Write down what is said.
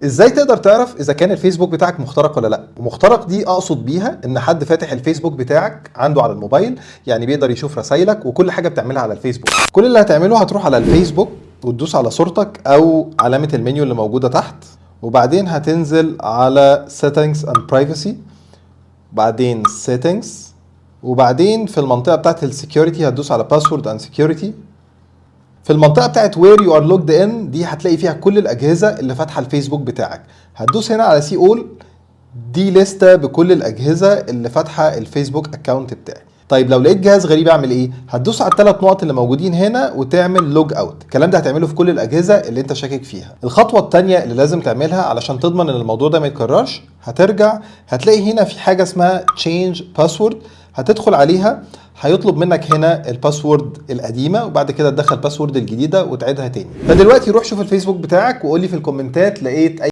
ازاي تقدر تعرف اذا كان الفيسبوك بتاعك مخترق ولا لا؟ ومخترق دي اقصد بيها ان حد فاتح الفيسبوك بتاعك عنده على الموبايل، يعني بيقدر يشوف رسايلك وكل حاجه بتعملها على الفيسبوك. كل اللي هتعمله هتروح على الفيسبوك وتدوس على صورتك او علامه المنيو اللي موجوده تحت، وبعدين هتنزل على settings and privacy، بعدين settings، وبعدين في المنطقه بتاعت السكيورتي هتدوس على password and security. في المنطقة بتاعت where you are logged in دي هتلاقي فيها كل الأجهزة اللي فاتحة الفيسبوك بتاعك. هتدوس هنا على see all، دي لستة بكل الأجهزة اللي فاتحة الفيسبوك اكونت بتاعي. طيب لو لقيت جهاز غريب اعمل ايه؟ هتدوس على الثلاث نقط اللي موجودين هنا وتعمل لوج اوت. الكلام ده هتعمله في كل الأجهزة اللي انت شاكك فيها. الخطوة التانية اللي لازم تعملها علشان تضمن ان الموضوع ده ما يتكررش، هترجع هتلاقي هنا في حاجة اسمها change password، هتدخل عليها، هيطلب منك هنا الباسورد القديمه وبعد كده تدخل الباسورد الجديده وتعيدها تاني. فدلوقتي روح شوف الفيسبوك بتاعك وقول لي في الكومنتات لقيت اي